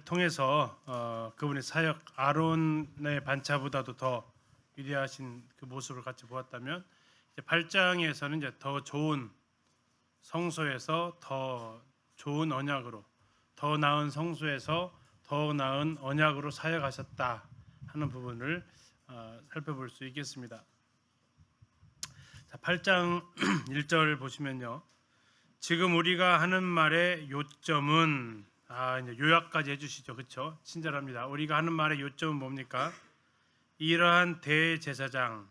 통해서 그분의 사역 아론의 반차보다도 더 위대하신 그 모습을 같이 보았다면, 이제 8장에서는 이제 더 좋은 성소에서 더 좋은 언약으로, 더 나은 성소에서 더 나은 언약으로 사역하셨다 하는 부분을 살펴볼 수 있겠습니다. 자, 8장 1절 보시면요, 지금 우리가 하는 말의 요점은, 이제 요약까지 해주시죠, 그렇죠? 친절합니다. 우리가 하는 말의 요점은 뭡니까? 이러한 대제사장,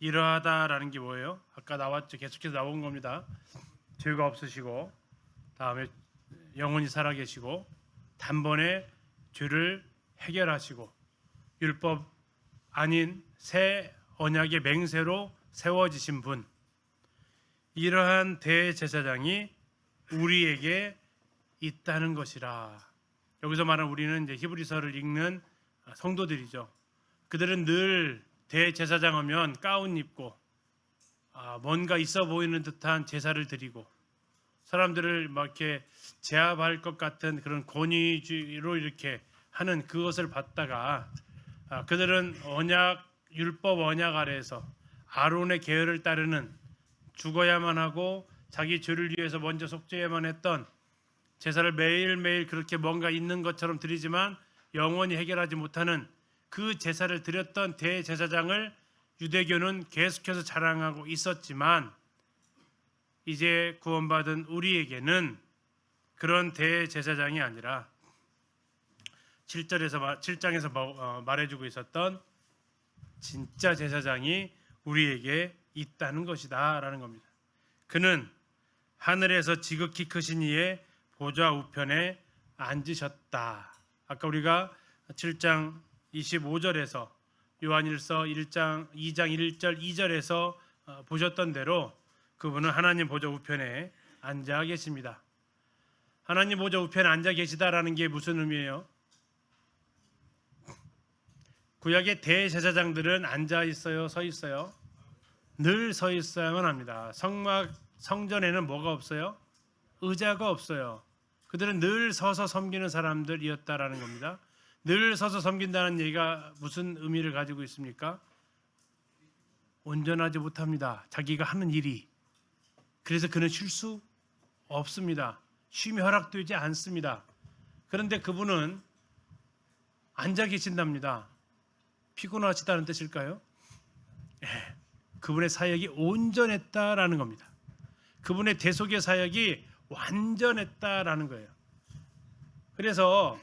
이러하다라는 게 뭐예요? 아까 나왔죠, 계속해서 나온 겁니다. 죄가 없으시고, 다음에 영원히 살아계시고, 단번에 죄를 해결하시고, 율법 아닌 새 언약의 맹세로 세워지신 분, 이러한 대제사장이 우리에게 있다는 것이라. 여기서 말하는 우리는 이제 히브리서를 읽는 성도들이죠. 그들은 늘 대제사장 하면 가운 입고 뭔가 있어 보이는 듯한 제사를 드리고, 사람들을 막 이렇게 제압할 것 같은 그런 권위주의로 이렇게 하는 그것을 받다가, 그들은 율법 언약 아래에서 아론의 계율을 따르는, 죽어야만 하고 자기 죄를 위해서 먼저 속죄해야만 했던 제사를 매일매일 그렇게 뭔가 있는 것처럼 드리지만 영원히 해결하지 못하는 그 제사를 드렸던 대제사장을 유대교는 계속해서 자랑하고 있었지만, 이제 구원받은 우리에게는 그런 대제사장이 아니라 7장에서 말해주고 있었던 진짜 제사장이 우리에게 있다는 것이다 라는 겁니다. 그는 하늘에서 지극히 크신 이의 보좌 우편에 앉으셨다. 아까 우리가 7장 25절에서 요한일서 2장 1절 2절에서 보셨던 대로 그분은 하나님 보좌 우편에 앉아 계십니다. 하나님 보좌 우편에 앉아 계시다라는 게 무슨 의미예요? 구약의 대제사장들은 앉아 있어요, 서 있어요? 늘 서 있어야만 합니다. 성전에는 뭐가 없어요? 의자가 없어요. 그들은 늘 서서 섬기는 사람들이었다라는 겁니다. 늘 서서 섬긴다는 얘기가 무슨 의미를 가지고 있습니까? 온전하지 못합니다, 자기가 하는 일이. 그래서 그는 쉴 수 없습니다. 쉼이 허락되지 않습니다. 그런데 그분은 앉아 계신답니다. 피곤하시다는 뜻일까요? 그분의 사역이 온전했다라는 겁니다. 그분의 대속의 사역이 완전했다라는 거예요. 그래서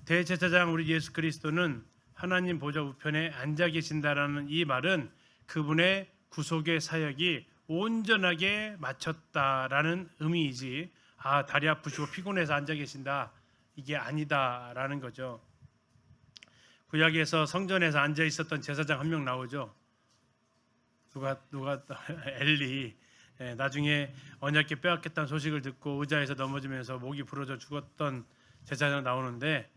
대제사장 우리 예수 그리스도는 하나님 보좌 우편에 앉아 계신다라는 이 말은 그분의 구속의 사역이 온전하게 마쳤다라는 의미이지, 다리 아프시고 피곤해서 앉아 계신다, 이게 아니다라는 거죠. 구약에서 성전에서 앉아 있었던 제사장 한 명 나오죠. 누가 엘리. 나중에 언약궤 빼앗겼다는 소식을 듣고 의자에서 넘어지면서 목이 부러져 죽었던 제사장 나오는데,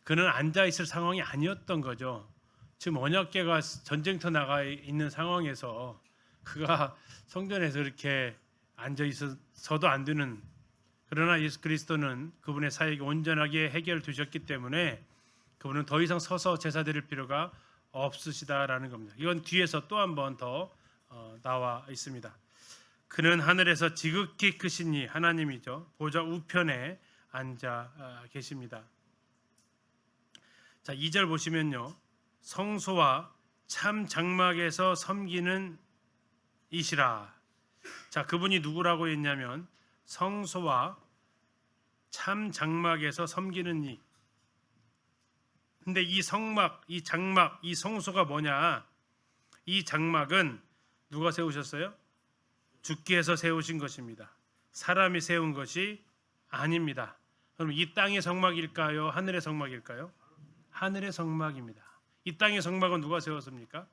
그는 앉아 있을 상황이 아니었던 거죠. 지금 언약궤가 전쟁터 나가 있는 상황에서 그가 성전에서 이렇게 앉아 있어서도 안 되는, 그러나 예수 그리스도는 그분의 사역이 온전하게 해결되셨기 때문에 그분은 더 이상 서서 제사 드릴 필요가 없으시다라는 겁니다. 이건 뒤에서 또 한 번 더 나와 있습니다. 그는 하늘에서 지극히 크신 이, 하나님이죠, 보좌 우편에 앉아 계십니다. 자, 2절 보시면요, 성소와 참 장막에서 섬기는 이시라. 자, 그분이 누구라고 했냐면 성소와 참 장막에서 섬기는 이. 근데 이 성막, 이 장막, 이 성소가 뭐냐? 이 장막은 누가 세우셨어요? 주께서 세우신 것입니다. 사람이 세운 것이 아닙니다. 그럼 이 땅의 성막일까요? 하늘의 성막일까요? 하늘의 성막입니다. 이 땅의 성막은 누가 세웠습니까?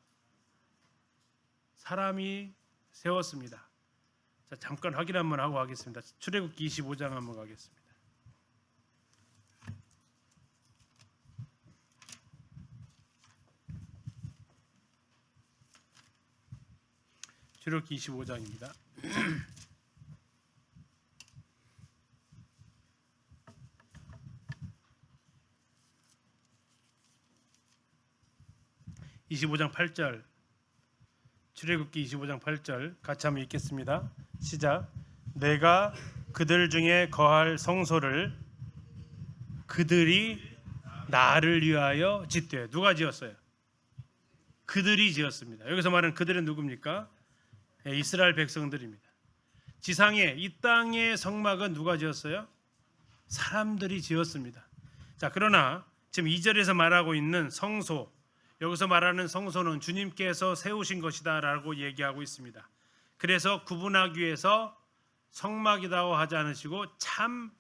사람이 세웠습니다. 자, 잠깐 확인 한번 하고 가겠습니다. 출애굽기 25장 한번 가겠습니다. 출애굽기 25장입니다. 25장 8절, 출애굽기 25장 8절 같이 한번 읽겠습니다. 시작. 내가 그들 중에 거할 성소를 그들이 나를 위하여 짓되. 누가 지었어요? 그들이 지었습니다. 여기서 말하는 그들은 누굽니까? 이스라엘 백성들입니다. 지상에 이 땅의 성막은 누가 지었어요? 사람들이 지었습니다. 자, 그러나 지금 2절에서 말하고 있는 성소, 여기서 말하는 성소는 주님께서 세우신 것이다 라고 얘기하고 있습니다. 그래서 구분하기 위해서 성막이라고 하지 않으시고 참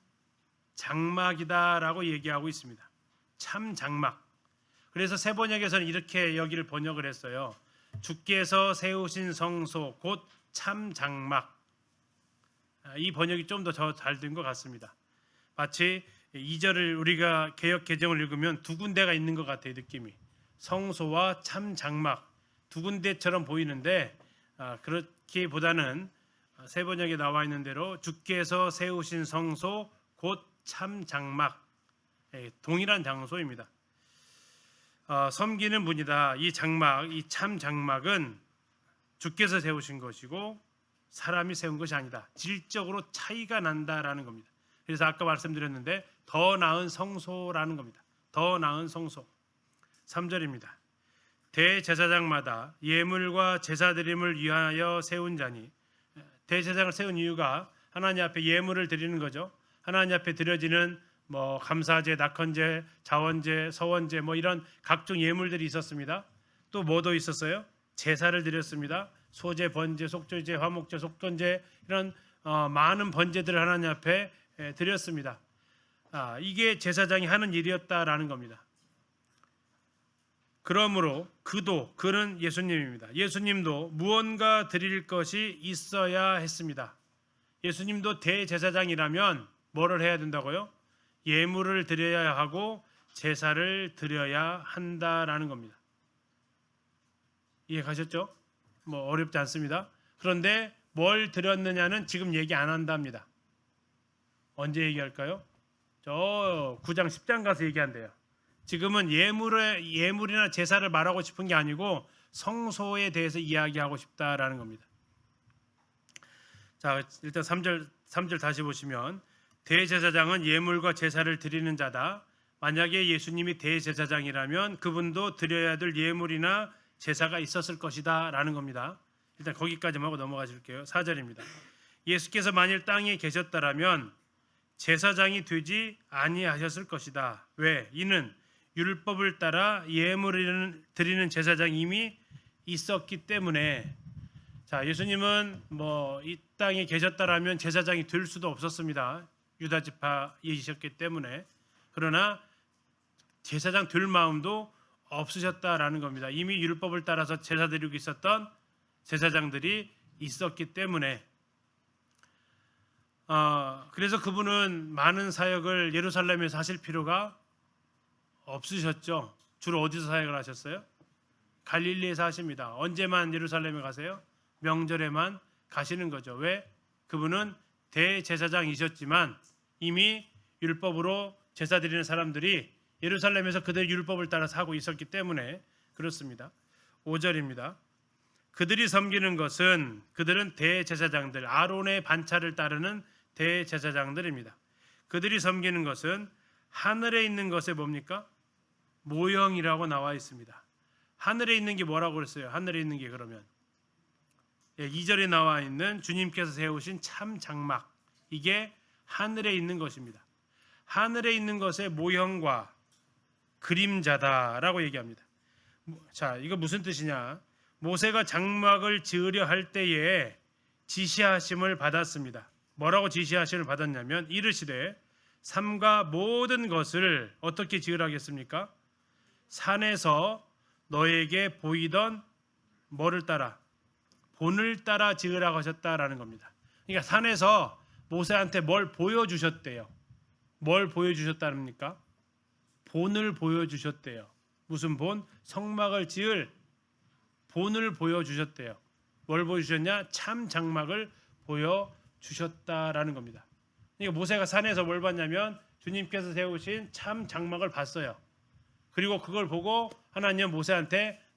장막이다 라고 얘기하고 있습니다. 참 장막. 그래서 세번역에서는 이렇게 여기를 번역을 했어요. 주께서 세우신 성소 곧 참 장막. 이 번역이 좀 더 잘 된 것 같습니다. 마치 2절을 우리가 개역 개정을 읽으면 두 군데가 있는 것 같아요. 느낌이. 성소와 참 장막 두 군데처럼 보이는데 그렇기보다는 세 번역에 나와 있는 대로 주께서 세우신 성소 곧 참 장막, 동일한 장소입니다. 섬기는 분이다. 이 장막, 이 참 장막은 주께서 세우신 것이고 사람이 세운 것이 아니다. 질적으로 차이가 난다라는 겁니다. 그래서 아까 말씀드렸는데 더 나은 성소라는 겁니다. 더 나은 성소. 3절입니다. 대제사장마다 예물과 제사드림을 위하여 세운 자니, 대제사장을 세운 이유가 하나님 앞에 예물을 드리는 거죠. 하나님 앞에 드려지는 감사제, 낙헌제, 자원제, 서원제 이런 각종 예물들이 있었습니다. 또 뭐도 있었어요? 제사를 드렸습니다. 소제, 번제, 속죄제, 화목제, 속건제 이런 많은 번제들을 하나님 앞에 드렸습니다. 이게 제사장이 하는 일이었다라는 겁니다. 그러므로 그는 예수님입니다. 예수님도 무언가 드릴 것이 있어야 했습니다. 예수님도 대제사장이라면 뭐를 해야 된다고요? 예물을 드려야 하고 제사를 드려야 한다라는 겁니다. 이해 가셨죠? 어렵지 않습니다. 그런데 뭘 드렸느냐는 지금 얘기 안 한답니다. 언제 얘기할까요? 저 9장 10장 가서 얘기한대요. 지금은 예물이나 제사를 말하고 싶은 게 아니고 성소에 대해서 이야기하고 싶다라는 겁니다. 자, 일단 3절 다시 보시면 대제사장은 예물과 제사를 드리는 자다. 만약에 예수님이 대제사장이라면 그분도 드려야 될 예물이나 제사가 있었을 것이다 라는 겁니다. 일단 거기까지만 하고 넘어가실게요. 4절입니다. 예수께서 만일 땅에 계셨다라면 제사장이 되지 아니하셨을 것이다. 왜? 이는 율법을 따라 예물을 드리는 제사장이 이미 있었기 때문에. 자, 예수님은 이 땅에 계셨다라면 제사장이 될 수도 없었습니다. 유다 지파이셨기 때문에. 그러나 제사장 될 마음도 없으셨다라는 겁니다. 이미 율법을 따라서 제사 드리고 있었던 제사장들이 있었기 때문에. 그래서 그분은 많은 사역을 예루살렘에서 하실 필요가 없으셨죠. 주로 어디서 사역을 하셨어요? 갈릴리에서 하십니다. 언제만 예루살렘에 가세요? 명절에만 가시는 거죠. 왜? 그분은 대제사장이셨지만 이미 율법으로 제사 드리는 사람들이 예루살렘에서 그들의 율법을 따라서 하고 있었기 때문에 그렇습니다. 5절입니다. 그들이 섬기는 것은 그들은 대제사장들, 아론의 반차를 따르는 대제사장들입니다. 그들이 섬기는 것은 하늘에 있는 것에 뭡니까? 모형이라고 나와 있습니다. 하늘에 있는 게 뭐라고 그랬어요? 하늘에 있는 게 그러면 2절에 나와 있는 주님께서 세우신 참 장막, 이게 하늘에 있는 것입니다. 하늘에 있는 것의 모형과 그림자다라고 얘기합니다. 자, 이거 무슨 뜻이냐? 모세가 장막을 지으려 할 때에 지시하심을 받았습니다. 뭐라고 지시하심을 받았냐면 이르시되 삼가 모든 것을 어떻게 지으라겠습니까? 산에서 너에게 보이던 뭐를 따라? 본을 따라 지으라고 하셨다라는 겁니다. 그러니까 산에서 모세한테 뭘 보여주셨대요. 뭘 보여주셨다입니까? 본을 보여주셨대요. 무슨 본? 성막을 지을 본을 보여주셨대요. 뭘 보여주셨냐? 참 장막을 보여주셨다라는 겁니다. 그러니까 모세가 산에서 뭘 봤냐면 주님께서 세우신 참 장막을 봤어요. 그리고 그걸 보고 하나님은 모세한테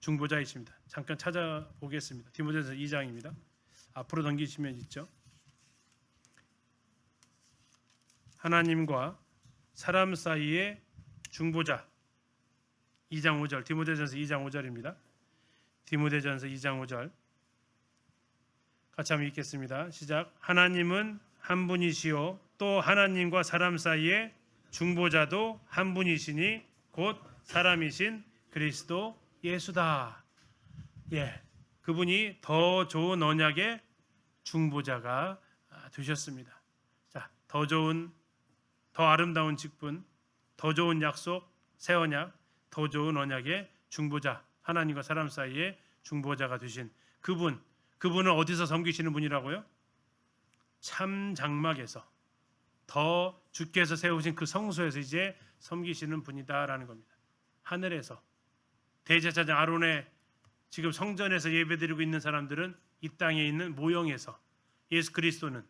중보자이십니다. 잠깐 찾아보겠습니다. 디모데전서 2장입니다. 앞으로 넘기시면 있죠. 하나님과 사람 사이의 중보자. 2장 5절. 디모데전서 2장 5절입니다. 디모데전서 2장 5절. 같이 한번 읽겠습니다. 시작. 하나님은 한 분이시요 또 하나님과 사람 사이의 중보자도 한 분이시니 곧 사람이신 그리스도 예수다. 예, 그분이 더 좋은 언약의 중보자가 되셨습니다. 자, 더 좋은, 더 아름다운 직분, 더 좋은 약속, 새 언약, 더 좋은 언약의 중보자, 하나님과 사람 사이의 중보자가 되신 그분은 어디서 섬기시는 분이라고요? 참 장막에서, 더 주께서 세우신 그 성소에서 이제 섬기시는 분이다라는 겁니다. 하늘에서 대제사장 아론의 지금 성전에서 예배드리고 있는 사람들은 이 땅에 있는 모형에서, 예수 그리스도는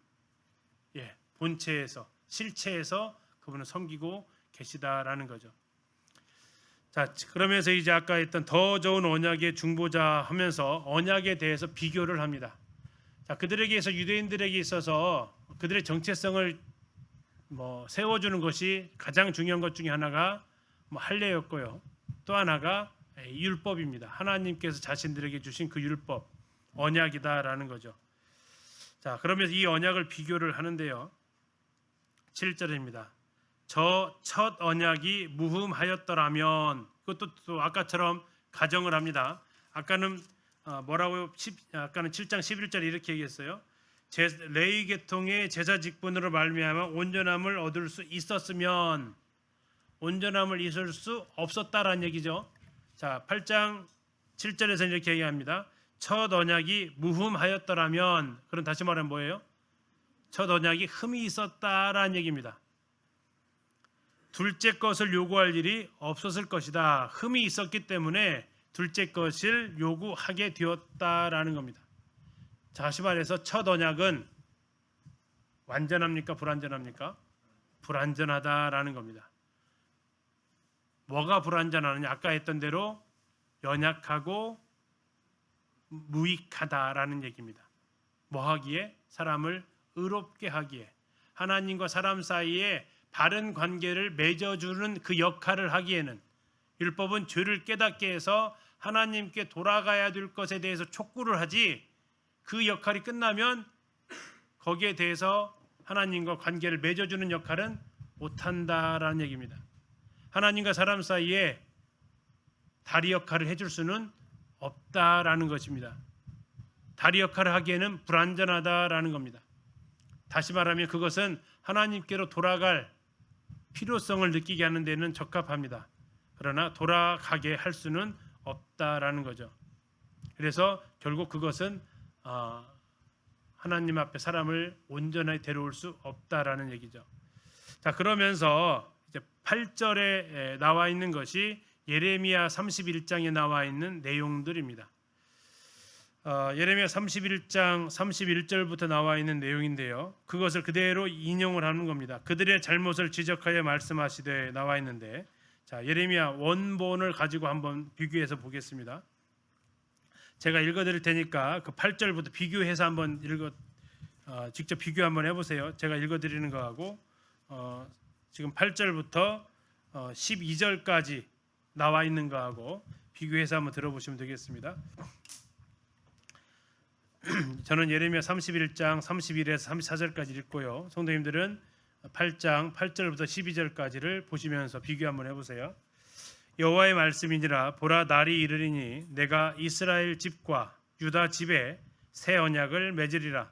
본체에서, 실체에서 그분을 섬기고 계시다라는 거죠. 자, 그러면서 이제 아까 했던 더 좋은 언약의 중보자 하면서 언약에 대해서 비교를 합니다. 자, 그들에게서, 유대인들에게 있어서 그들의 정체성을 세워주는 것이 가장 중요한 것 중에 하나가 할례였고요. 또 하나가 율법입니다. 하나님께서 자신들에게 주신 그 율법, 언약이다라는 거죠. 자, 그러면서 이 언약을 비교를 하는데요. 7절입니다. 저 첫 언약이 무흠하였더라면, 그것도 또 아까처럼 가정을 합니다. 아까는 뭐라고요? 아까는 7장 11절에 이렇게 얘기했어요. 레위 계통의 제사 직분으로 말미암아 온전함을 얻을 수 있었으면 온전함을 잊을 수 없었다라는 얘기죠. 자, 8장 7절에서 이렇게 얘기합니다. 첫 언약이 무흠하였더라면, 그럼 다시 말하면 뭐예요? 첫 언약이 흠이 있었다라는 얘기입니다. 둘째 것을 요구할 일이 없었을 것이다. 흠이 있었기 때문에 둘째 것을 요구하게 되었다라는 겁니다. 다시 말해서 첫 언약은 완전합니까? 불완전합니까? 불완전하다라는 겁니다. 뭐가 불완전하느냐? 아까 했던 대로 연약하고 무익하다라는 얘기입니다. 뭐 하기에? 사람을 의롭게 하기에, 하나님과 사람 사이에 바른 관계를 맺어주는 그 역할을 하기에는, 율법은 죄를 깨닫게 해서 하나님께 돌아가야 될 것에 대해서 촉구를 하지, 그 역할이 끝나면 거기에 대해서 하나님과 관계를 맺어주는 역할은 못한다라는 얘기입니다. 하나님과 사람 사이에 다리 역할을 해줄 수는 없다라는 것입니다. 다리 역할을 하기에는 불완전하다라는 겁니다. 다시 말하면 그것은 하나님께로 돌아갈 필요성을 느끼게 하는 데는 적합합니다. 그러나 돌아가게 할 수는 없다라는 거죠. 그래서 결국 그것은 하나님 앞에 사람을 온전하게 데려올 수 없다라는 얘기죠. 자, 그러면서 이제 8절에 나와 있는 것이 예레미야 31장에 나와 있는 내용들입니다. 예레미야 31장 31절부터 나와 있는 내용인데요. 그것을 그대로 인용을 하는 겁니다. 그들의 잘못을 지적하여 말씀하시되 나와 있는데, 자, 예레미야 원본을 가지고 한번 비교해서 보겠습니다. 제가 읽어드릴 테니까 그 8절부터 비교해서 한번 직접 비교 한번 해보세요. 제가 읽어드리는 거하고 지금 8절부터 12절까지 나와 있는 거하고 비교해서 한번 들어보시면 되겠습니다. 저는 예레미야 31장 31에서 34절까지 읽고요. 성도님들은 8장 8절부터 12절까지를 보시면서 비교 한번 해보세요. 여호와의 말씀이니라. 보라, 날이 이르리니 내가 이스라엘 집과 유다 집에 새 언약을 맺으리라.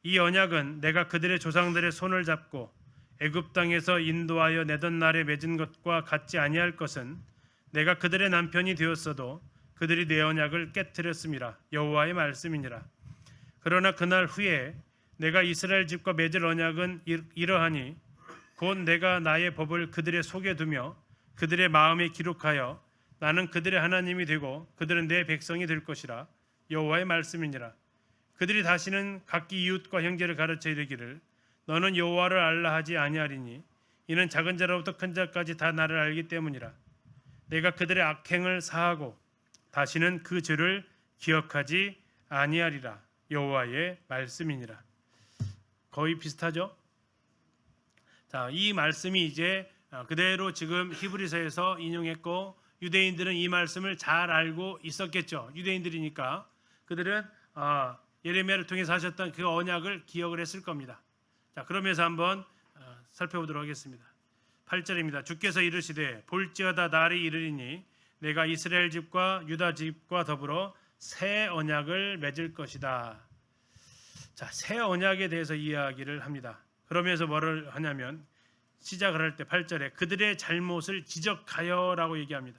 이 언약은 내가 그들의 조상들의 손을 잡고 애굽 땅에서 인도하여 내던 날에 맺은 것과 같지 아니할 것은, 내가 그들의 남편이 되었어도 그들이 내 언약을 깨뜨렸음이라. 여호와의 말씀이니라. 그러나 그날 후에 내가 이스라엘 집과 맺을 언약은 이러하니, 곧 내가 나의 법을 그들의 속에 두며 그들의 마음에 기록하여 나는 그들의 하나님이 되고 그들은 내 백성이 될 것이라. 여호와의 말씀이니라. 그들이 다시는 각기 이웃과 형제를 가르쳐 이르기를 너는 여호와를 알라 하지 아니하리니, 이는 작은 자로부터 큰 자까지 다 나를 알기 때문이라. 내가 그들의 악행을 사하고 다시는 그 죄를 기억하지 아니하리라. 여호와의 말씀이니라. 거의 비슷하죠? 자, 이 말씀이 이제 그대로 지금 히브리서에서 인용했고, 유대인들은 이 말씀을 잘 알고 있었겠죠. 유대인들이니까 그들은 예레미야를 통해서 하셨던 그 언약을 기억을 했을 겁니다. 자, 그러면서 한번 살펴보도록 하겠습니다. 8절입니다. 주께서 이르시되 볼지어다 날이 이르리니 내가 이스라엘 집과 유다 집과 더불어 새 언약을 맺을 것이다. 자, 새 언약에 대해서 이야기를 합니다. 그러면서 뭐를 하냐면 시작을 할 때 8절에 그들의 잘못을 지적하여라고 얘기합니다.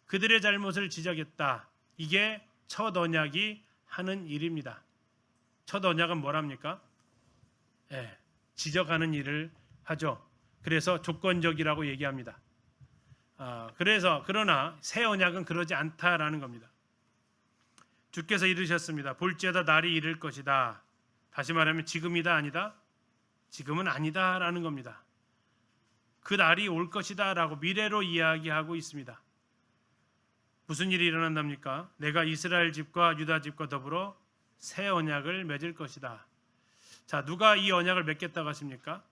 그들의 잘못을 지적했다. 이게 첫 언약이 하는 일입니다. 첫 언약은 뭐랍니까? 지적하는 일을 하죠. 그래서 조건적이라고 얘기합니다. 그러나 새 언약은 그러지 않다라는 겁니다. 주께서 이르셨습니다. 볼지어다 날이 이를 것이다. 다시 말하면 지금이다 아니다? 지금은 아니다라는 겁니다. 그 날이 올 것이다라고 미래로 이야기하고 있습니다. 무슨 일이 일어난답니까? 내가 이스라엘 집과 유다 집과 더불어 새 언약을 맺을 것이다. 자, 누가 이 언약을 맺겠다고 하십니까?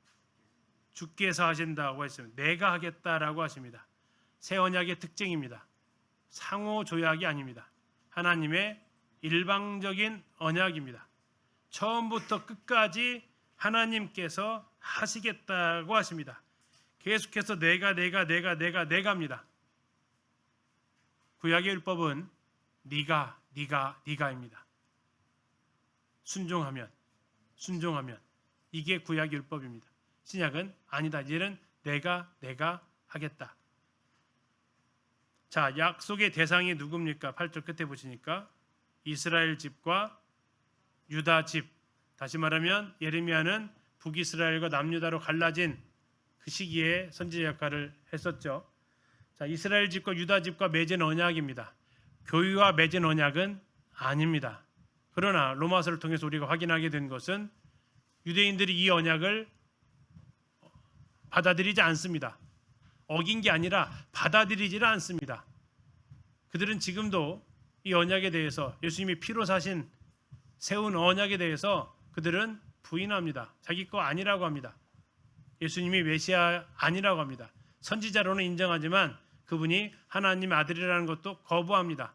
주께서 하신다고 했습니다. 내가 하겠다라고 하십니다. 새 언약의 특징입니다. 상호 조약이 아닙니다. 하나님의 일방적인 언약입니다. 처음부터 끝까지 하나님께서 하시겠다고 하십니다. 계속해서 내가입니다. 구약의 율법은 네가입니다. 순종하면 이게 구약 율법입니다. 신약은 아니다. 이제는 내가 하겠다. 자, 약속의 대상이 누굽니까? 8절 끝에 보시니까 이스라엘 집과 유다 집. 다시 말하면 예레미야는 북이스라엘과 남유다로 갈라진 그 시기에 선지자 역할을 했었죠. 자, 이스라엘 집과 유다 집과 맺은 언약입니다. 교회와 맺은 언약은 아닙니다. 그러나 로마서를 통해서 우리가 확인하게 된 것은 유대인들이 이 언약을 받아들이지 않습니다. 어긴 게 아니라 받아들이지를 않습니다. 그들은 지금도 이 언약에 대해서 예수님이 피로 세운 언약에 대해서 그들은 부인합니다. 자기 거 아니라고 합니다. 예수님이 메시아 아니라고 합니다. 선지자로는 인정하지만 그분이 하나님 아들이라는 것도 거부합니다.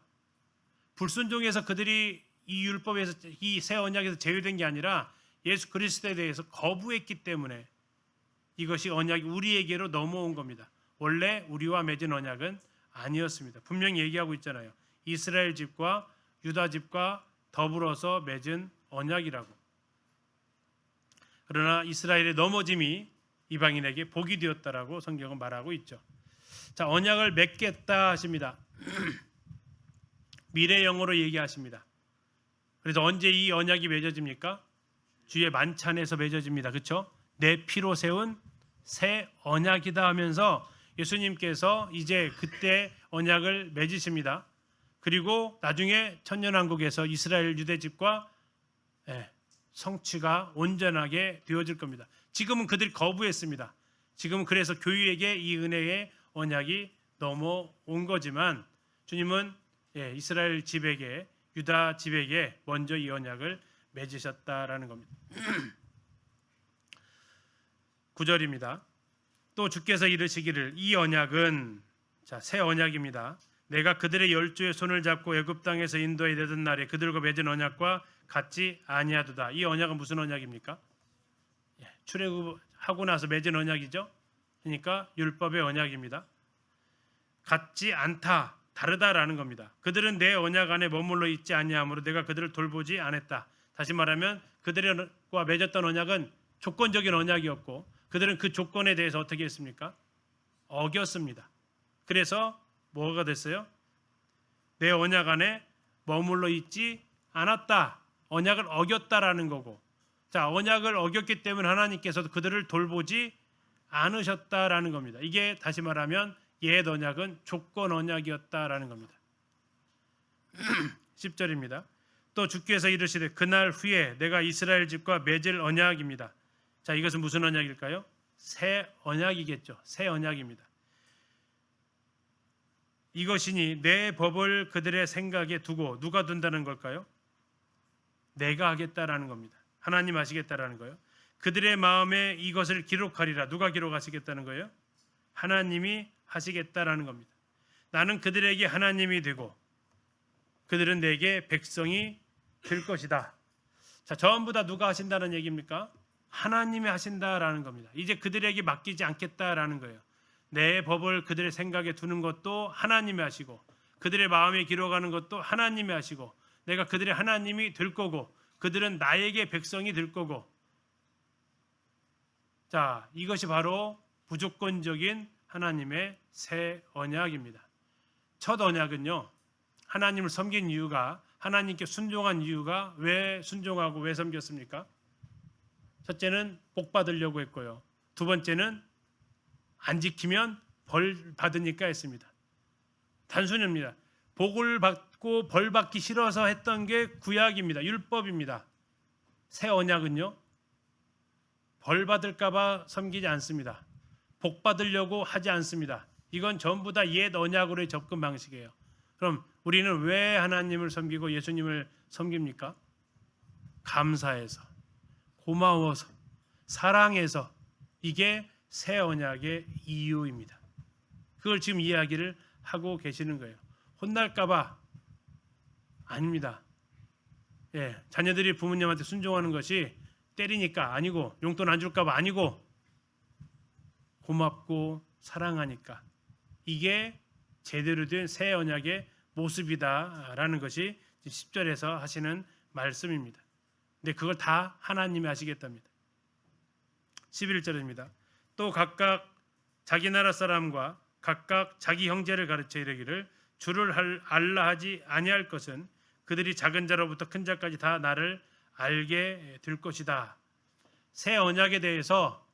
불순종해서 그들이 이 율법에서 이 새 언약에서 제외된 게 아니라 예수 그리스도에 대해서 거부했기 때문에 이것이 언약이 우리에게로 넘어온 겁니다. 원래 우리와 맺은 언약은 아니었습니다. 분명히 얘기하고 있잖아요. 이스라엘 집과 유다 집과 더불어서 맺은 언약이라고. 그러나 이스라엘의 넘어짐이 이방인에게 복이 되었다라고 성경은 말하고 있죠. 자, 언약을 맺겠다 하십니다. 미래형으로 얘기하십니다. 그래서 언제 이 언약이 맺어집니까? 주의 만찬에서 맺어집니다. 그렇죠? 내 피로 세운 새 언약이다 하면서 예수님께서 이제 그때 언약을 맺으십니다. 그리고 나중에 천년왕국에서 이스라엘 유대집과 성취가 온전하게 되어질 겁니다. 지금은 그들이 거부했습니다. 지금은 그래서 교회에게 이 은혜의 언약이 넘어온 거지만 주님은 이스라엘 집에게 유다 집에게 먼저 이 언약을 맺으셨다라는 겁니다. 9절입니다. 또 주께서 이르시기를 이 언약은 새 언약입니다. 내가 그들의 열조의 손을 잡고 애굽 땅에서 인도에 내던 날에 그들과 맺은 언약과 같지 아니하도다. 이 언약은 무슨 언약입니까? 출애굽하고 나서 맺은 언약이죠. 그러니까 율법의 언약입니다. 같지 않다, 다르다라는 겁니다. 그들은 내 언약 안에 머물러 있지 아니하므로 내가 그들을 돌보지 않았다. 다시 말하면 그들과 맺었던 언약은 조건적인 언약이었고 그들은 그 조건에 대해서 어떻게 했습니까? 어겼습니다. 그래서 뭐가 됐어요? 내 언약 안에 머물러 있지 않았다. 언약을 어겼다라는 거고. 자, 언약을 어겼기 때문에 하나님께서도 그들을 돌보지 않으셨다라는 겁니다. 이게 다시 말하면 옛 언약은 조건 언약이었다라는 겁니다. 10절입니다. 또 주께서 이르시되 그날 후에 내가 이스라엘 집과 맺을 언약입니다. 자, 이것은 무슨 언약일까요? 새 언약이겠죠. 새 언약입니다. 이것이니 내 법을 그들의 생각에 두고, 누가 둔다는 걸까요? 내가 하겠다라는 겁니다. 하나님 하시겠다라는 거예요. 그들의 마음에 이것을 기록하리라. 누가 기록하시겠다는 거예요? 하나님이 하시겠다라는 겁니다. 나는 그들에게 하나님이 되고 그들은 내게 백성이 될 것이다. 자, 전부 다 누가 하신다는 얘기입니까? 하나님이 하신다라는 겁니다. 이제 그들에게 맡기지 않겠다라는 거예요. 내 법을 그들의 생각에 두는 것도 하나님이 하시고, 그들의 마음에 기록하는 것도 하나님이 하시고, 내가 그들의 하나님이 될 거고, 그들은 나에게 백성이 될 거고. 자, 이것이 바로 무조건적인 하나님의 새 언약입니다. 첫 언약은요, 하나님을 섬긴 이유가, 하나님께 순종한 이유가, 왜 순종하고 왜 섬겼습니까? 첫째는 복 받으려고 했고요. 두 번째는 안 지키면 벌 받으니까 했습니다. 단순합니다. 복을 받고 벌 받기 싫어서 했던 게 구약입니다. 율법입니다. 새 언약은요, 벌 받을까 봐 섬기지 않습니다. 복 받으려고 하지 않습니다. 이건 전부 다 옛 언약으로의 접근 방식이에요. 그럼 우리는 왜 하나님을 섬기고 예수님을 섬깁니까? 감사해서, 고마워서, 사랑해서. 이게 새 언약의 이유입니다. 그걸 지금 이야기를 하고 계시는 거예요. 혼날까 봐 아닙니다. 예, 자녀들이 부모님한테 순종하는 것이 때리니까 아니고, 용돈 안 줄까 봐 아니고, 고맙고 사랑하니까. 이게 제대로 된 새 언약의 모습이다라는 것이 10절에서 하시는 말씀입니다. 근데 그걸 다 하나님이 하시겠답니다. 11절입니다. 또 각각 자기 나라 사람과 각각 자기 형제를 가르쳐 이르기를, 주를 알라 하지 아니할 것은 그들이 작은 자로부터 큰 자까지 다 나를 알게 될 것이다. 새 언약에 대해서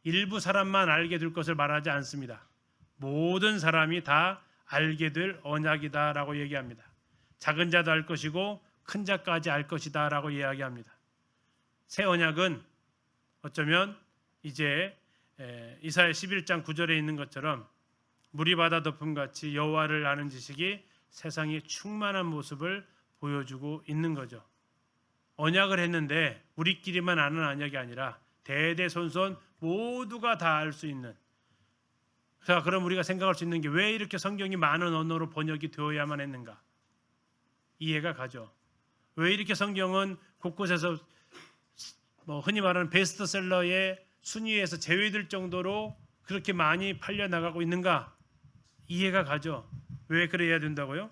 일부 사람만 알게 될 것을 말하지 않습니다. 모든 사람이 다 알게 될 언약이다라고 얘기합니다. 작은 자도 알 것이고 큰 자까지 알 것이다라고 이야기합니다. 새 언약은 어쩌면 이제 이사야 11장 9절에 있는 것처럼 물이 바다 덮음같이 여호와를 아는 지식이 세상에 충만한 모습을 보여주고 있는 거죠. 언약을 했는데 우리끼리만 아는 언약이 아니라 대대손손 모두가 다 알 수 있는. 자, 그럼 우리가 생각할 수 있는 게, 왜 이렇게 성경이 많은 언어로 번역이 되어야만 했는가? 이해가 가죠. 왜 이렇게 성경은 곳곳에서 흔히 말하는 베스트셀러의 순위에서 제외될 정도로 그렇게 많이 팔려나가고 있는가? 이해가 가죠. 왜 그래야 된다고요?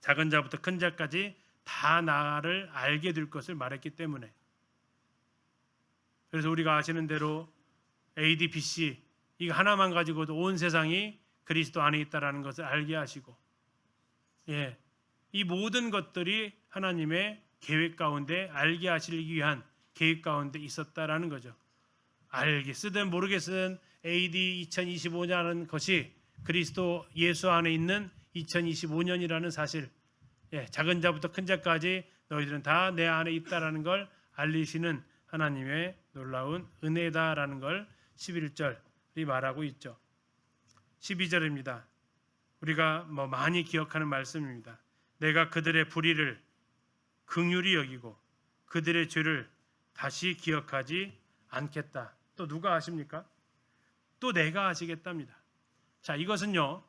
작은 자부터 큰 자까지 다 나를 알게 될 것을 말했기 때문에. 그래서 우리가 아시는 대로 AD, BC 이거 하나만 가지고도 온 세상이 그리스도 안에 있다라는 것을 알게 하시고, 예, 이 모든 것들이 하나님의 계획 가운데, 알게 하시기 위한 계획 가운데 있었다라는 거죠. 알게 쓰든 모르게 쓰든 AD 2025년이라는 것이 그리스도 예수 안에 있는 2025년이라는 사실, 예, 작은 자부터 큰 자까지 너희들은 다 내 안에 있다라는 걸 알리시는 하나님의 놀라운 은혜다라는 걸 11절이 말하고 있죠. 12절입니다. 우리가 많이 기억하는 말씀입니다. 내가 그들의 불의를 긍휼히 여기고 그들의 죄를 다시 기억하지 않겠다. 또 누가 하십니까? 또 내가 하시겠답니다. 자, 이것은요,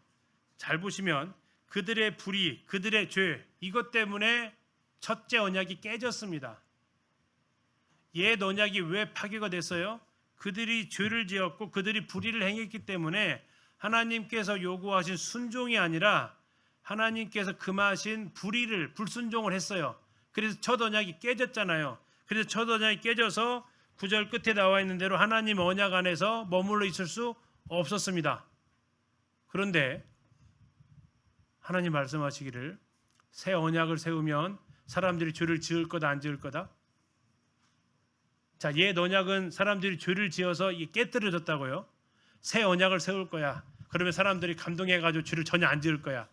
잘 보시면 그들의 불의, 그들의 죄, 이것 때문에 첫째 언약이 깨졌습니다. 옛 언약이 왜 파괴가 됐어요? 그들이 죄를 지었고 그들이 불의를 행했기 때문에 하나님께서 요구하신 순종이 아니라 하나님께서 금하신 불순종을 했어요. 그래서 첫 언약이 깨졌잖아요. 그래서 첫 언약이 깨져서 9절 끝에 나와 있는 대로 하나님 언약 안에서 머물러 있을 수 없었습니다. 그런데 하나님 말씀하시기를, 새 언약을 세우면 사람들이 죄를 지을 거다 안 지을 거다? 자, 옛 언약은 사람들이 죄를 지어서 깨뜨려졌다고요. 새 언약을 세울 거야. 그러면 사람들이 감동해가지고 죄를 전혀 안 지을 거야.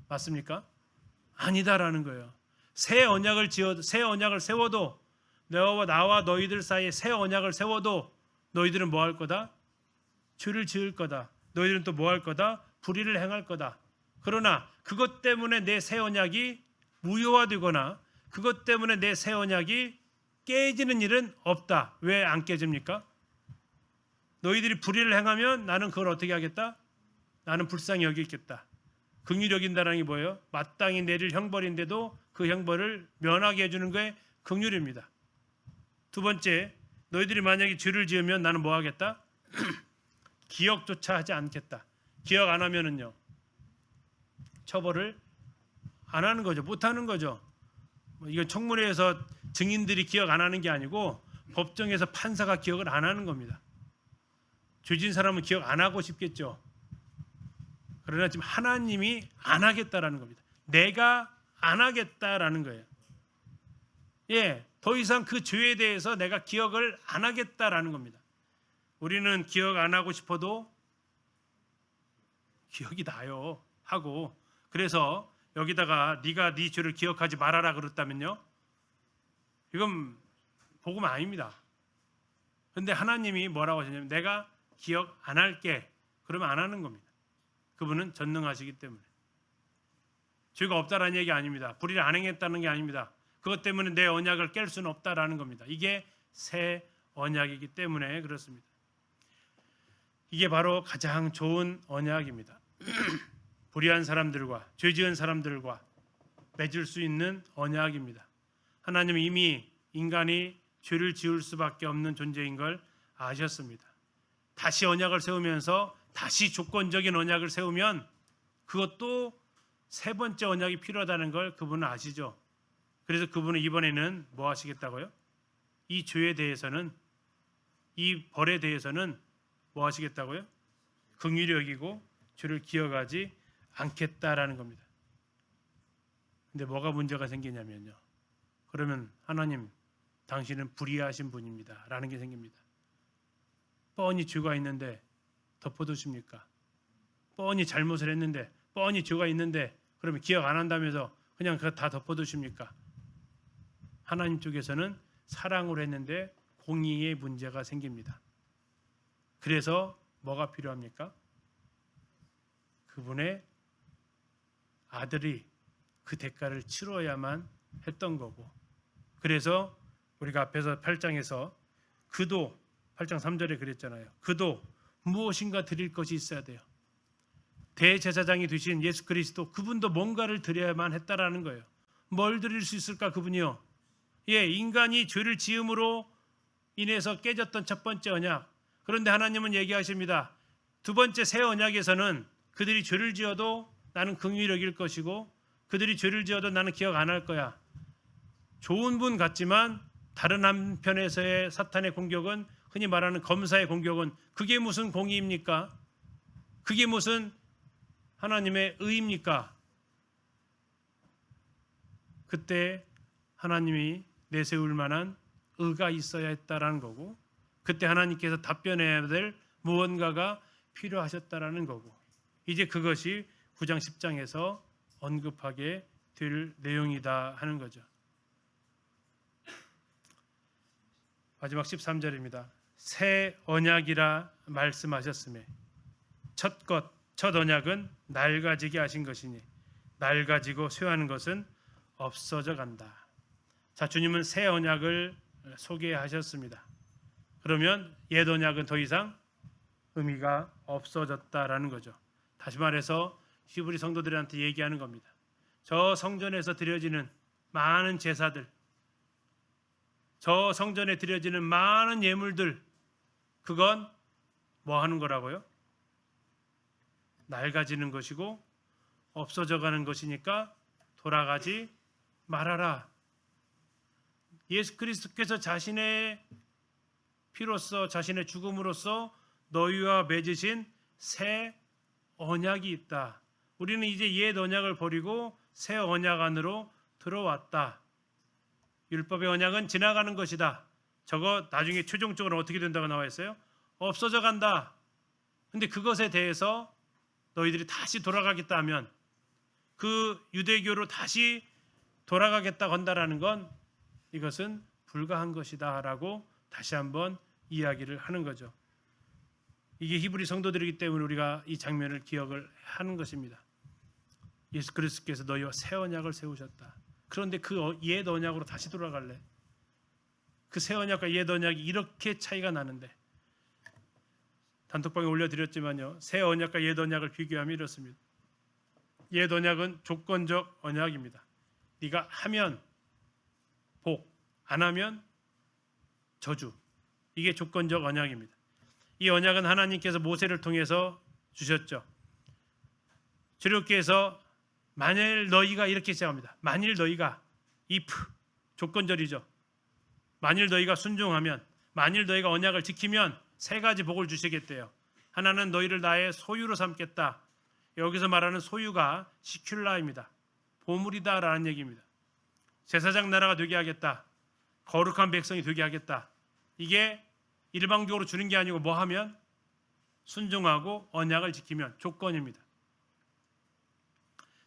맞습니까? 아니다라는 거예요. 새 언약을 세워도, 나와 너희들 사이에 새 언약을 세워도 너희들은 뭐 할 거다? 죄를 지을 거다. 너희들은 또 뭐 할 거다? 불의를 행할 거다. 그러나 그것 때문에 내 새 언약이 무효화되거나 그것 때문에 내 새 언약이 깨지는 일은 없다. 왜 안 깨집니까? 너희들이 불의를 행하면 나는 그걸 어떻게 하겠다? 나는 불쌍히 여기겠다. 긍휼히 여긴다는 게 뭐예요? 마땅히 내릴 형벌인데도 그 형벌을 면하게 해주는 게 긍휼입니다. 두 번째, 너희들이 만약에 죄를 지으면 나는 뭐 하겠다? 기억조차 하지 않겠다. 기억 안 하면은요, 처벌을 안 하는 거죠. 못 하는 거죠. 이건 청문회에서 증인들이 기억 안 하는 게 아니고 법정에서 판사가 기억을 안 하는 겁니다. 죄진 사람은 기억 안 하고 싶겠죠. 그러나 지금 하나님이 안 하겠다라는 겁니다. 내가 안 하겠다라는 거예요. 예, 더 이상 그 죄에 대해서 내가 기억을 안 하겠다라는 겁니다. 우리는 기억 안 하고 싶어도 기억이 나요 하고, 그래서 여기다가 네가 네 죄를 기억하지 말아라 그랬다면요, 이건 복음 아닙니다. 그런데 하나님이 뭐라고 하셨냐면 내가 기억 안 할게. 그러면 안 하는 겁니다. 그분은 전능하시기 때문에. 죄가 없다라는 얘기 아닙니다. 불의를 안 행했다는 게 아닙니다. 그것 때문에 내 언약을 깰 수는 없다라는 겁니다. 이게 새 언약이기 때문에 그렇습니다. 이게 바로 가장 좋은 언약입니다. 불의한 사람들과 죄 지은 사람들과 맺을 수 있는 언약입니다. 하나님은 이미 인간이 죄를 지을 수밖에 없는 존재인 걸 아셨습니다. 다시 언약을 세우면서 다시 조건적인 언약을 세우면 그것도 세 번째 언약이 필요하다는 걸 그분은 아시죠. 그래서 그분은 이번에는 뭐 하시겠다고요? 이 죄에 대해서는, 이 벌에 대해서는 뭐 하시겠다고요? 긍휼히 여기고 죄를 기억하지 않겠다라는 겁니다. 근데 뭐가 문제가 생기냐면요, 그러면 하나님 당신은 불의하신 분입니다 라는 게 생깁니다. 뻔히 죄가 있는데 덮어두십니까? 뻔히 잘못을 했는데, 뻔히 죄가 있는데 그러면 기억 안 한다면서 그냥 그거 다 덮어두십니까? 하나님 쪽에서는 사랑으로 했는데 공의의 문제가 생깁니다. 그래서 뭐가 필요합니까? 그분의 아들이 그 대가를 치러야만 했던 거고, 그래서 우리가 앞에서 8장에서 그도 8장 3절에 그랬잖아요. 그도 무엇인가 드릴 것이 있어야 돼요. 대제사장이 되신 예수 그리스도, 그분도 뭔가를 드려야만 했다라는 거예요. 뭘 드릴 수 있을까 그분이요? 예, 인간이 죄를 지음으로 인해서 깨졌던 첫 번째 언약. 그런데 하나님은 얘기하십니다. 두 번째 새 언약에서는 그들이 죄를 지어도 나는 긍휼히 여길 것이고 그들이 죄를 지어도 나는 기억 안 할 거야. 좋은 분 같지만 다른 한편에서의 사탄의 공격은, 흔히 말하는 검사의 공격은, 그게 무슨 공의입니까? 그게 무슨 하나님의 의입니까? 그때 하나님이 내세울 만한 의가 있어야 했다라는 거고, 그때 하나님께서 답변해야 될 무언가가 필요하셨다라는 거고, 이제 그것이 9장 10장에서 언급하게 될 내용이다 하는 거죠. 마지막 13절입니다. 새 언약이라 말씀하셨음에 첫 언약은 낡아지게 하신 것이니 낡아지고 쇠하는 것은 없어져 간다. 자, 주님은 새 언약을 소개하셨습니다. 그러면 옛 언약은 더 이상 의미가 없어졌다라는 거죠. 다시 말해서 히브리 성도들한테 얘기하는 겁니다. 저 성전에서 드려지는 많은 제사들, 저 성전에 드려지는 많은 예물들, 그건 뭐 하는 거라고요? 낡아지는 것이고 없어져 가는 것이니까 돌아가지 말아라. 예수 그리스도께서 자신의 피로써, 자신의 죽음으로써 너희와 맺으신 새 언약이 있다. 우리는 이제 옛 언약을 버리고 새 언약 안으로 들어왔다. 율법의 언약은 지나가는 것이다. 저거 나중에 최종적으로 어떻게 된다고 나와 있어요? 없어져 간다. 근데 그것에 대해서 너희들이 다시 돌아가겠다 하면, 그 유대교로 다시 돌아가겠다 한다라는 건 이것은 불가한 것이다 라고 다시 한번 이야기를 하는 거죠. 이게 히브리 성도들이기 때문에 우리가 이 장면을 기억을 하는 것입니다. 예수 그리스도께서 너희와 새 언약을 세우셨다. 그런데 그 옛 언약으로 다시 돌아갈래? 그 새 언약과 옛 언약이 이렇게 차이가 나는데, 단톡방에 올려드렸지만요, 새 언약과 옛 언약을 비교하면 이렇습니다. 옛 언약은 조건적 언약입니다. 네가 하면 복, 안 하면 저주. 이게 조건적 언약입니다. 이 언약은 하나님께서 모세를 통해서 주셨죠. 출애굽기에서 만일 너희가 이렇게 시작합니다. 만일 너희가 if 조건절이죠. 만일 너희가 순종하면, 만일 너희가 언약을 지키면 세 가지 복을 주시겠대요. 하나는 너희를 나의 소유로 삼겠다. 여기서 말하는 소유가 시큘라입니다. 보물이다라는 얘기입니다. 제사장 나라가 되게 하겠다. 거룩한 백성이 되게 하겠다. 이게 일방적으로 주는 게 아니고 뭐 하면? 순종하고 언약을 지키면 조건입니다.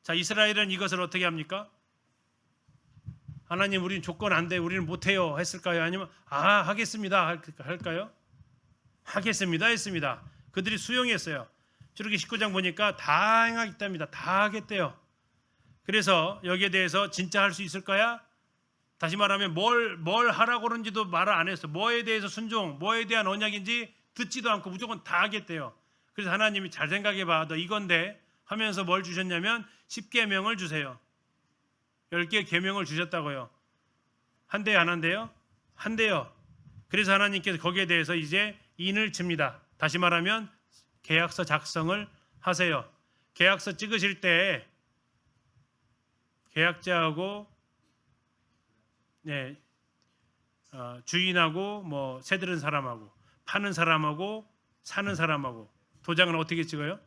자, 이스라엘은 이것을 어떻게 합니까? 하나님, 우리는 조건 안 돼, 우리는 못해요 했을까요? 아니면 하겠습니다 할까요? 하겠습니다 했습니다. 그들이 수용했어요. 출애굽기 19장 보니까 다 행하겠답니다. 다 하겠대요. 그래서 여기에 대해서 진짜 할 수 있을 거야? 다시 말하면 뭘 하라고 그런지도 말을 안 했어. 뭐에 대해서 순종, 뭐에 대한 언약인지 듣지도 않고 무조건 다 하겠대요. 그래서 하나님이 잘 생각해봐, 너 이건데 하면서 뭘 주셨냐면 10계명을 주세요. 10개 계명을 주셨다고요. 한대요, 안 한대요? 한대요. 그래서 하나님께서 거기에 대해서 이제 인을 칩니다. 다시 말하면 계약서 작성을 하세요. 계약서 찍으실 때 계약자하고 주인하고 뭐 새들은 사람하고 파는 사람하고 사는 사람하고 도장은 어떻게 찍어요?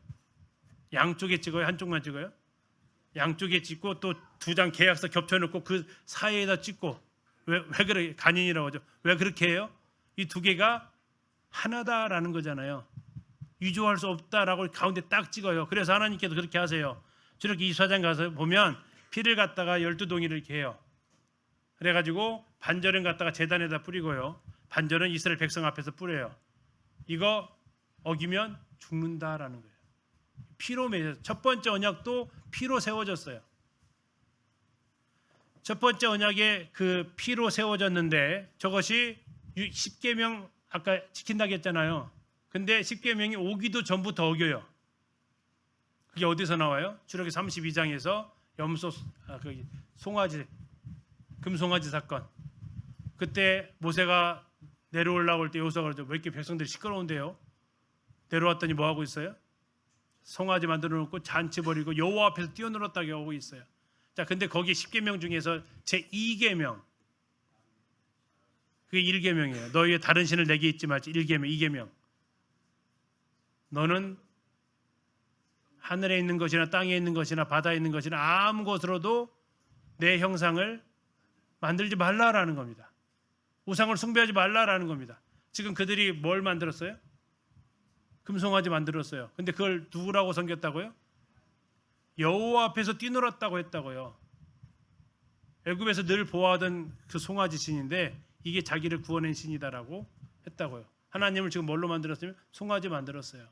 양쪽에 찍어요? 한쪽만 찍어요? 양쪽에 찍고 또 두 장 계약서 겹쳐놓고 그 사이에다 찍고 왜 그래? 간인이라고 하죠. 왜 그렇게 해요? 이 두 개가 하나다라는 거잖아요. 위조할 수 없다라고 가운데 딱 찍어요. 그래서 하나님께서 그렇게 하세요. 저렇게 24장 가서 보면 피를 갖다가 12동이를 이렇게 해요. 그래가지고 반절은 갖다가 제단에다 뿌리고요. 반절은 이스라엘 백성 앞에서 뿌려요. 이거 어기면 죽는다라는 거예요. 피로 맺어서 첫 번째 언약도 피로 세워졌어요. 첫 번째 언약에 그 피로 세워졌는데 저것이 10계명 아까 지킨다고 했잖아요. 근데 10계명이 오기도 전부터 어겨요. 그게 어디서 나와요? 출애굽기 32장에서 염소 송아지 금송아지 사건. 그때 모세가 내려올라올 때 여호수아가 그러죠. 왜 이렇게 백성들이 시끄러운데요? 내려왔더니 뭐 하고 있어요? 송아지 만들어 놓고 잔치 벌이고 여호와 앞에서 뛰어놀았다고 하고 있어요. 자, 근데 거기 10계명 중에서 제2계명, 그게 1계명이에요. 너희의 다른 신을 내게 잊지 말지. 1계명, 2계명. 너는 하늘에 있는 것이나 땅에 있는 것이나 바다에 있는 것이나 아무 것으로도 내 형상을 만들지 말라라는 겁니다. 우상을 숭배하지 말라라는 겁니다. 지금 그들이 뭘 만들었어요? 금송아지 만들었어요. 근데 그걸 누구라고 섬겼다고요? 여호와 앞에서 뛰놀았다고 했다고요. 애굽에서 늘 보아하던 그 송아지 신인데 이게 자기를 구원한 신이다라고 했다고요. 하나님을 지금 뭘로 만들었으면 송아지 만들었어요.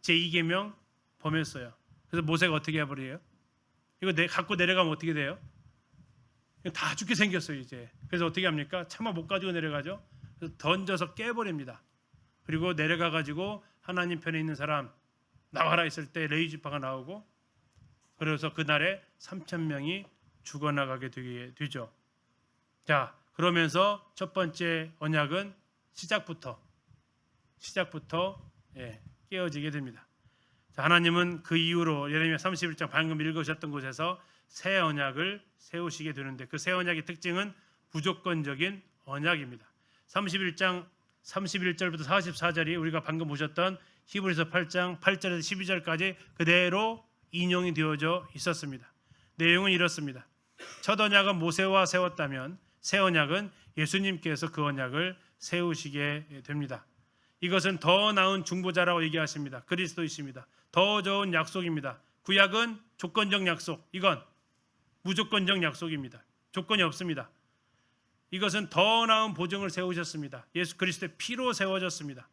제2계명 범했어요. 그래서 모세가 어떻게 해버려요? 이거 갖고 내려가면 어떻게 돼요? 다 죽게 생겼어요 이제. 그래서 어떻게 합니까? 차마 못 가지고 내려가죠. 그래서 던져서 깨버립니다. 그리고 내려가 가지고 하나님 편에 있는 사람 나와라 했을 때 레위 지파가 나오고, 그래서 그날에 3,000명이 죽어나가게 되죠. 자, 그러면서 첫 번째 언약은 시작부터 깨어지게 됩니다. 자, 하나님은 그 이후로 예레미야 31장 방금 읽으셨던 곳에서 새 언약을 세우시게 되는데 그 새 언약의 특징은 무조건적인 언약입니다. 31장 31절부터 44절이 우리가 방금 보셨던 히브리서 8장 8절에서 12절까지 그대로 인용이 되어져 있었습니다. 내용은 이렇습니다. 첫 언약은 모세와 세웠다면 새 언약은 예수님께서 그 언약을 세우시게 됩니다. 이것은 더 나은 중보자라고 얘기하십니다. 그리스도이십니다. 더 좋은 약속입니다. 구약은 조건적 약속, 이건 무조건적 약속입니다. 조건이 없습니다. 이것은 더 나은 보증을 세우셨습니다. 예수 그리스도의 피로 세워졌습니다.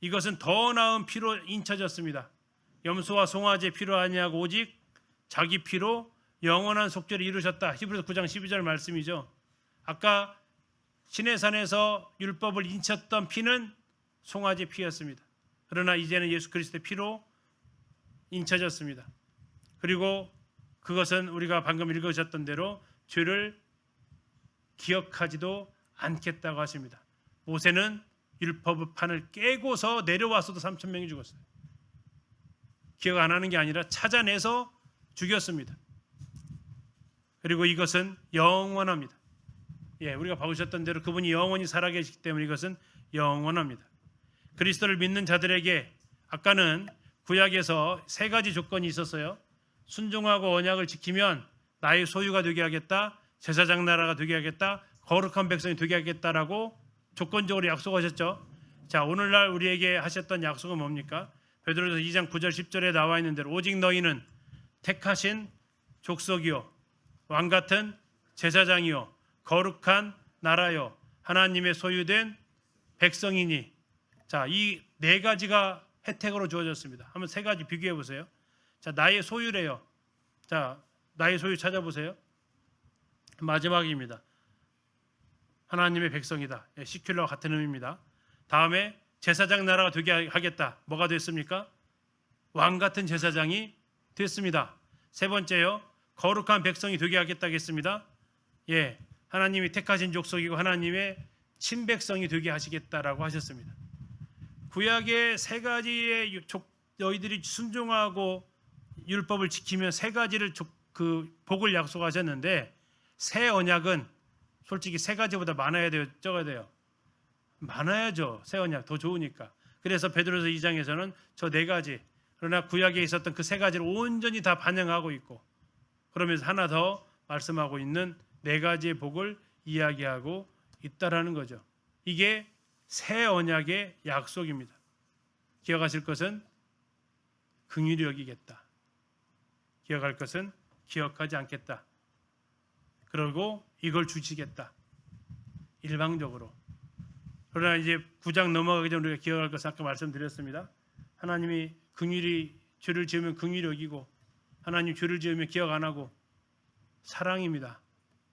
이것은 더 나은 피로 인쳐졌습니다. 염소와 송아지의 피로 아니하고 오직 자기 피로 영원한 속죄를 이루셨다. 히브리서 9장 12절 말씀이죠. 아까 시내산에서 율법을 인쳤던 피는 송아지 피였습니다. 그러나 이제는 예수 그리스도의 피로 인쳐졌습니다. 그리고 그것은 우리가 방금 읽으셨던 대로 죄를 기억하지도 않겠다고 하십니다. 모세는 율법의 판을 깨고서 내려와서도 3,000명이 죽었어요. 기억 안 하는 게 아니라 찾아내서 죽였습니다. 그리고 이것은 영원합니다. 우리가 봐오셨던 대로 그분이 영원히 살아계시기 때문에 이것은 영원합니다. 그리스도를 믿는 자들에게 아까는 구약에서 세 가지 조건이 있었어요. 순종하고 언약을 지키면 나의 소유가 되게 하겠다, 제사장 나라가 되게 하겠다, 거룩한 백성이 되게 하겠다라고 조건적으로 약속하셨죠. 자, 오늘날 우리에게 하셨던 약속은 뭡니까? 베드로서 2장 9절 10절에 나와 있는 대로 오직 너희는 택하신 족속이요 왕같은 제사장이요 거룩한 나라요 하나님의 소유된 백성이니. 자, 이 네 가지가 혜택으로 주어졌습니다. 한번 세 가지 비교해 보세요. 자, 나의 소유래요. 자, 나의 소유 찾아보세요. 마지막입니다. 하나님의 백성이다. 시큘러와 같은 의미입니다. 다음에 제사장 나라가 되게 하겠다. 뭐가 됐습니까? 왕 같은 제사장이 됐습니다. 세 번째요. 거룩한 백성이 되게 하겠다겠습니다. 하나님이 택하신 족속이고 하나님의 친백성이 되게 하시겠다라고 하셨습니다. 구약의 세 가지의 너희들이 순종하고 율법을 지키면 세 가지를 그 복을 약속하셨는데 새 언약은 솔직히 세 가지보다 많아야 돼요, 적어야 돼요? 많아야죠. 새 언약 더 좋으니까. 그래서 베드로서 2장에서는 저 네 가지, 그러나 구약에 있었던 그 세 가지를 온전히 다 반영하고 있고 그러면서 하나 더 말씀하고 있는 네 가지의 복을 이야기하고 있다라는 거죠. 이게 새 언약의 약속입니다. 기억하실 것은 긍휼히 여기겠다. 기억할 것은 기억하지 않겠다. 그리고 이걸 주시겠다. 일방적으로. 그러나 이제 9장 넘어가기 전에 우리가 기억할 것은 아까 말씀드렸습니다. 하나님이 긍휼히 죄를 지으면 긍휼히 여기고 하나님 죄를 지으면 기억 안 하고 사랑입니다.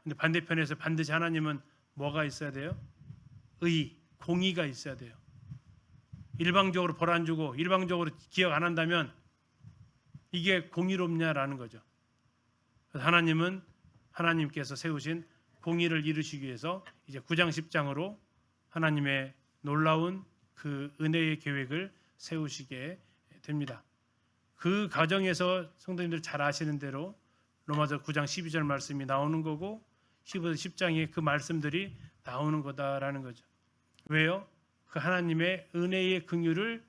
근데 반대편에서 반드시 하나님은 뭐가 있어야 돼요? 공의가 있어야 돼요. 일방적으로 벌 안 주고 일방적으로 기억 안 한다면 이게 공의롭냐라는 거죠. 하나님은 하나님께서 세우신 공의를 이루시기 위해서 이제 9장 10장으로 하나님의 놀라운 그 은혜의 계획을 세우시게 됩니다. 그 과정에서 성도님들 잘 아시는 대로 로마서 9장 12절 말씀이 나오는 거고 히브리서 10장에 그 말씀들이 나오는 거다라는 거죠. 왜요? 그 하나님의 은혜의 긍휼을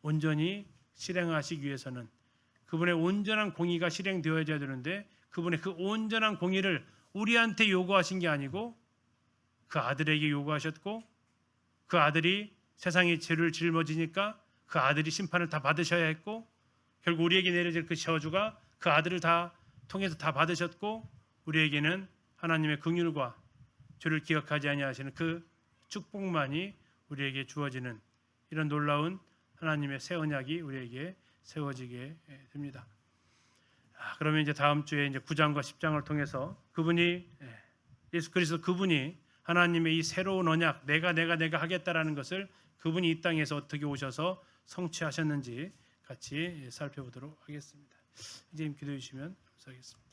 온전히 실행하시기 위해서는 그분의 온전한 공의가 실행되어야 되는데 그분의 그 온전한 공의를 우리한테 요구하신 게 아니고 그 아들에게 요구하셨고 그 아들이 세상의 죄를 짊어지니까 그 아들이 심판을 다 받으셔야 했고 결국 우리에게 내려질 그 저주가 그 아들을 다 통해서 다 받으셨고 우리에게는 하나님의 긍휼과 죄를 기억하지 아니하시는 그 축복만이 우리에게 주어지는 이런 놀라운 하나님의 새 언약이 우리에게 세워지게 됩니다. 그러면 이제 다음 주에 이제 9장과 10장을 통해서 그분이 예수 그리스도 그분이 하나님의 이 새로운 언약 내가 하겠다라는 것을 그분이 이 땅에서 어떻게 오셔서 성취하셨는지 같이 살펴보도록 하겠습니다. 이제 기도해 주시면 감사하겠습니다.